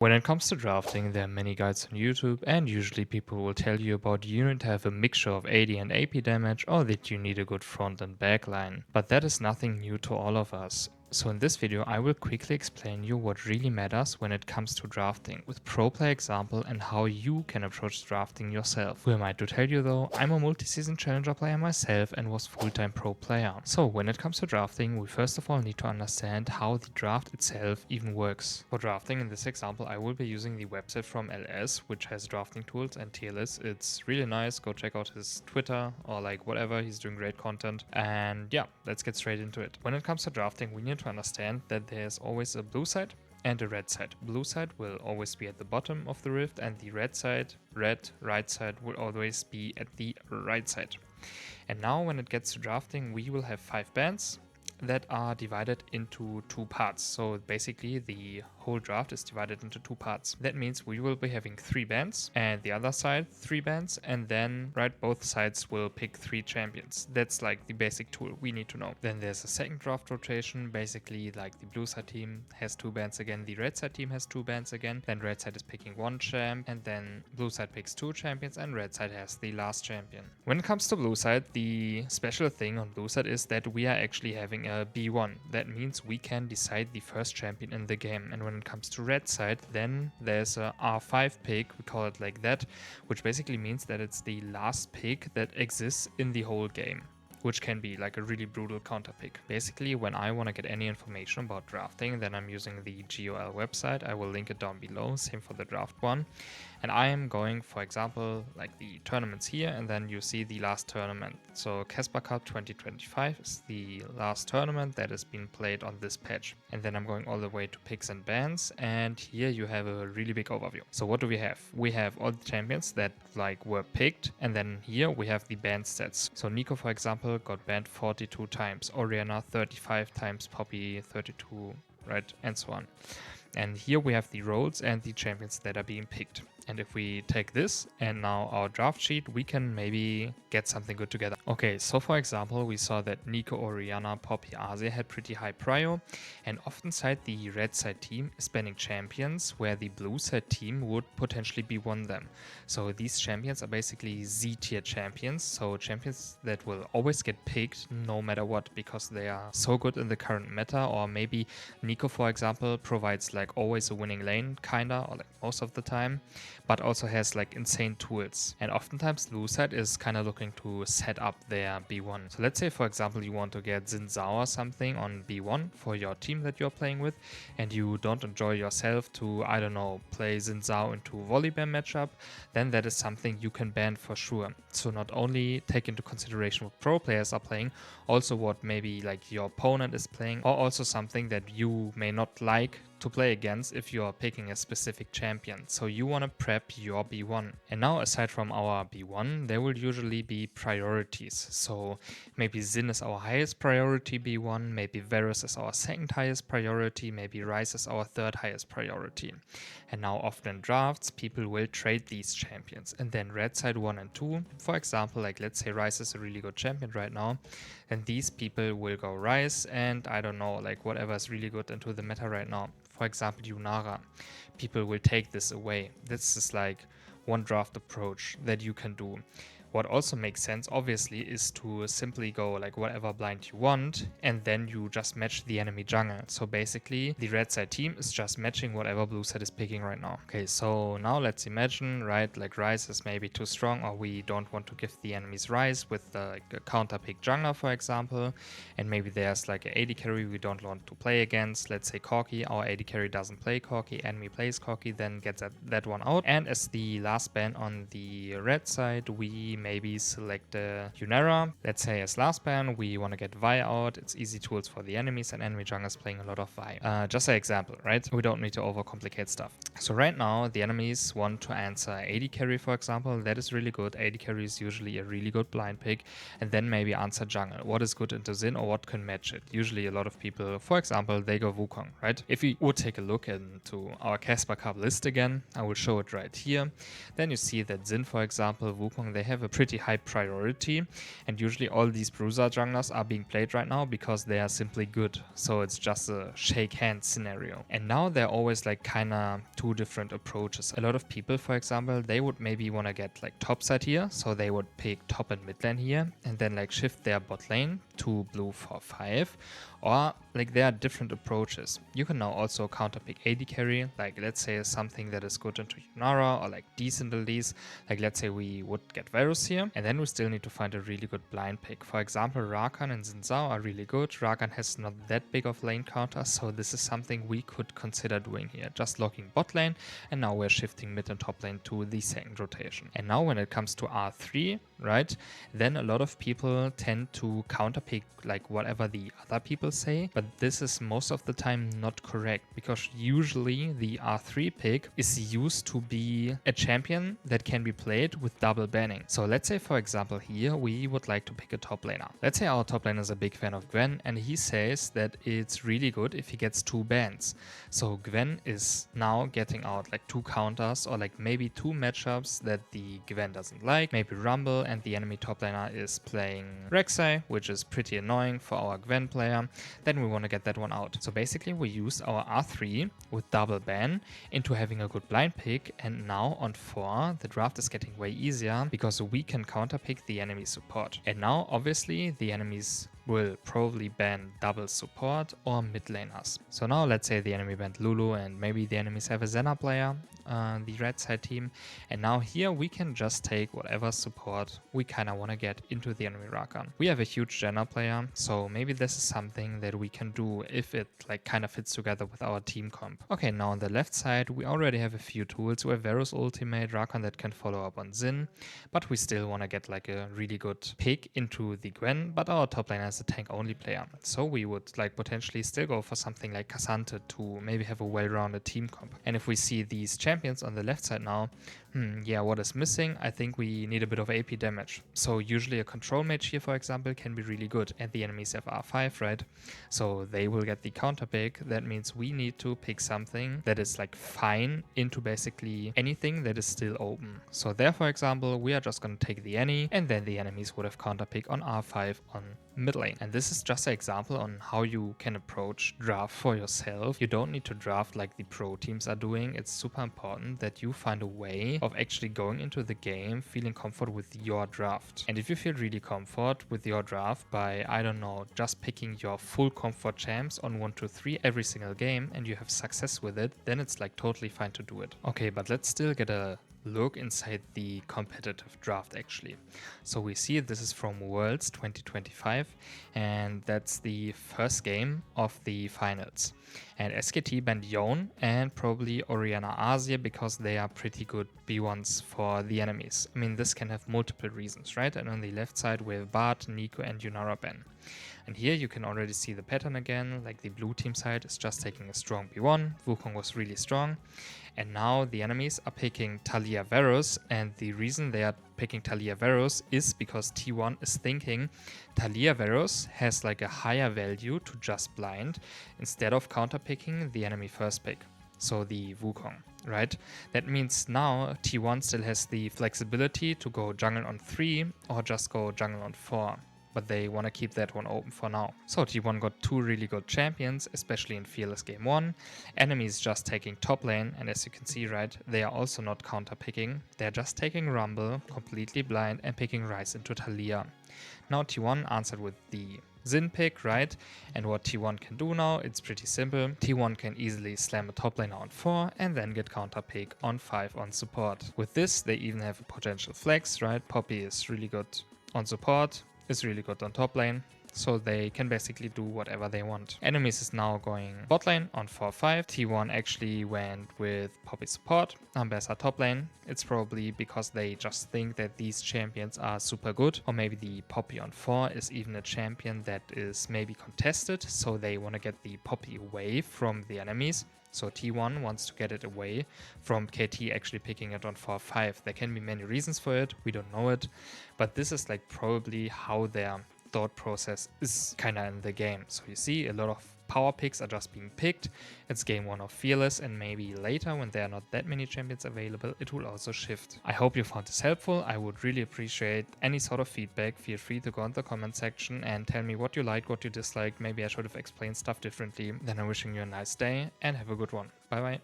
When it comes to drafting, there are many guides on YouTube, and usually people will tell you about you need to have a mixture of AD and AP damage, or that you need a good front and back line. But that is nothing new to all of us. So in this video I will quickly explain you what really matters when it comes to drafting, with pro play example and how you can approach drafting yourself. Who am I to tell you though? I'm a multi-season challenger player myself and was full-time pro player. So when it comes to drafting, we first of all need to understand how the draft itself even works. For drafting in this example I will be using the website from LS, which has drafting tools and tier lists. It's really nice, go check out his Twitter or like whatever, he's doing great content. And yeah, let's get straight into it. When it comes to drafting, we need to understand that there's always a blue side and a red side. Blue side will always be at the bottom of the rift, and the red side, right side, will always be at the right side. And now when it gets to drafting, we will have 5 bands that are divided into 2 parts. So basically the whole draft is divided into 2 parts. That means we will be having 3 bands and the other side 3 bands, and then both sides will pick 3 champions. That's like the basic tool we need to know. Then there's a second draft rotation, basically like the blue side team has 2 bands again, the red side team has 2 bands again, then red side is picking 1 champ, and then blue side picks 2 champions and red side has the last champion. When it comes to blue side, the special thing on blue side is that we are actually having a B1. That means we can decide the first champion in the game. And when it comes to red side, then there's a R5 pick, we call it like that, which basically means that it's the last pick that exists in the whole game, which can be like a really brutal counter pick. Basically, when I want to get any information about drafting, then I'm using the GOL website. I will link it down below, same for the draft one. And I am going, for example, like the tournaments here, and then you see the last tournament. So Casper Cup 2025 is the last tournament that has been played on this patch. And then I'm going all the way to picks and bans, and here you have a really big overview. So what do we have? We have all the champions that like were picked, and then here we have the ban stats. So Nico, for example, got banned 42 times, Oriana 35 times, Poppy 32, right, and so on. And here we have the roles and the champions that are being picked. And if we take this and now our draft sheet, we can maybe get something good together. Okay, so for example, we saw that Nico, Oriana, Poppy, Aze had pretty high prio, and often side the red side team is banning champions where the blue side team would potentially be one them. So these champions are basically Z tier champions, so champions that will always get picked no matter what, because they are so good in the current meta. Or maybe Nico, for example, provides like always a winning lane kinda, or like most of the time, but also has like insane tools. And oftentimes blue side is kind of looking to set up their B1. So let's say, for example, you want to get Xin Zhao or something on B1 for your team that you're playing with, and you don't enjoy yourself to, I don't know, play Xin Zhao into Volibear matchup, then that is something you can ban for sure. So not only take into consideration what pro players are playing, also what maybe like your opponent is playing, or also something that you may not like to play against if you are picking a specific champion. So you want to prep your B1. And now, aside from our B1, there will usually be priorities. So maybe Xin is our highest priority B1, maybe Varus is our second highest priority, maybe Ryze is our third highest priority. And now often in drafts, people will trade these champions. And then red side 1 and 2, for example, like let's say Ryze is a really good champion right now, and these people will go Ryze and I don't know, like whatever is really good into the meta right now. For example, Yunara. People will take this away. This is like one draft approach that you can do. What also makes sense, obviously, is to simply go like whatever blind you want, and then you just match the enemy jungle. So basically, the red side team is just matching whatever blue side is picking right now. Okay, so now let's imagine, right, like Ryze is maybe too strong, or we don't want to give the enemies Ryze with like a counter pick jungler, for example, and maybe there's like an AD carry we don't want to play against. Let's say Corki, our AD carry doesn't play Corki, enemy plays Corki, then gets that one out. And as the last ban on the red side, we maybe select Yunara. Let's say as last ban we want to get Vi out. It's easy tools for the enemies, and enemy junglers playing a lot of Vi. Just an example, right? We don't need to overcomplicate stuff. So right now the enemies want to answer AD carry, for example. That is really good. AD carry is usually a really good blind pick. And then maybe answer jungle. What is good into Xin, or what can match it? Usually a lot of people, for example, they go Wukong, right? If we would take a look into our Casper Cup list again, I will show it right here. Then you see that Xin, for example, Wukong, they have a pretty high priority, and usually all these bruiser junglers are being played right now because they are simply good, so it's just a shake hands scenario. And now there are always like kinda two different approaches. A lot of people, for example, they would maybe want to get like top side here, so they would pick top and mid lane here and then like shift their bot lane to blue for 5. Or like there are different approaches. You can now also counter pick AD carry, like let's say something that is good into Yunara or like decent at least. Like let's say we would get Varus here, and then we still need to find a really good blind pick. For example, Rakan and Xin Zhao are really good. Rakan has not that big of lane counter, so this is something we could consider doing here. Just locking bot lane, and now we're shifting mid and top lane to the second rotation. And now when it comes to R3, right, then a lot of people tend to counter pick like whatever the other people say, but this is most of the time not correct, because usually the R3 pick is used to be a champion that can be played with double banning. So let's say, for example, here we would like to pick a top laner. Let's say our top laner is a big fan of Gwen, and he says that it's really good if he gets 2 bans. So Gwen is now getting out like 2 counters or like maybe 2 matchups that the Gwen doesn't like, maybe Rumble, and the enemy top laner is playing Rek'Sai, which is pretty annoying for our Gwen player. Then we want to get that one out. So basically we use our R3 with double ban into having a good blind pick, and now on 4 the draft is getting way easier because we can counter pick the enemy support. And now obviously the enemies will probably ban double support or mid laners. So now let's say the enemy banned Lulu and maybe the enemies have a Senna player, the red side team, and now here we can just take whatever support we kind of want to get into the enemy Rakan. We have a huge Senna player, so maybe this is something that we can do if it like kind of fits together with our team comp. Okay, now on the left side we already have a few tools. We have Varus ultimate, Rakan that can follow up on Xin, but we still want to get like a really good pick into the Gwen, but our top laner is a tank only player, so we would like potentially still go for something like Cassante to maybe have a well-rounded team comp. And if we see these champions on the left side now, yeah, what is missing? I think we need a bit of AP damage. So usually a control mage here, for example, can be really good, and the enemies have R5, right? So they will get the counter pick. That means we need to pick something that is like fine into basically anything that is still open. So there, for example, we are just going to take the Annie, and then the enemies would have counter pick on R5 on mid lane. And this is just an example on how you can approach draft for yourself. You don't need to draft like the pro teams are doing. It's super important that you find a way of actually going into the game feeling comfort with your draft. And if you feel really comfort with your draft by, I don't know, just picking your full comfort champs on 1, 2, 3 every single game, and you have success with it, then it's like totally fine to do it. Okay, but let's still get a look inside the competitive draft actually. So we see this is from Worlds 2025, and that's the first game of the finals. And SKT banned Yone and probably Orianna Asia because they are pretty good B1s for the enemies. I mean, this can have multiple reasons, right? And on the left side we have Bart, Nico and Yunara ban. And here you can already see the pattern again, like the blue team side is just taking a strong B1, Wukong was really strong, and now the enemies are picking Talia Varus, and the reason they are picking Talia Varus is because T1 is thinking Talia Varus has like a higher value to just blind instead of counter picking the enemy first pick, so the Wukong, right? That means now T1 still has the flexibility to go jungle on 3 or just go jungle on 4. But they want to keep that one open for now. So T1 got 2 really good champions, especially in Fearless Game 1. Enemies just taking top lane, and as you can see, right, they are also not counter picking. They're just taking Rumble, completely blind, and picking Ryze into Talia. Now T1 answered with the Xin pick, right? And what T1 can do now, it's pretty simple. T1 can easily slam a top laner on 4 and then get counter pick on 5 on support. With this, they even have a potential flex, right? Poppy is really good on support, is really good on top lane, so they can basically do whatever they want. Enemies is now going bot lane on 4-5. T1 actually went with Poppy support, Ambessa top lane. It's probably because they just think that these champions are super good, or maybe the Poppy on 4 is even a champion that is maybe contested, so they want to get the Poppy away from the enemies. So T1 wants to get it away from KT actually picking it on 4-5. There can be many reasons for it, we don't know it, but this is like probably how their thought process is kind of in the game. So you see a lot of power picks are just being picked. It's game 1 of Fearless, and maybe later, when there are not that many champions available, it will also shift. I hope you found this helpful. I would really appreciate any sort of feedback. Feel free to go in the comment section and tell me what you liked, what you disliked. Maybe I should have explained stuff differently. Then I'm wishing you a nice day and have a good one. Bye bye.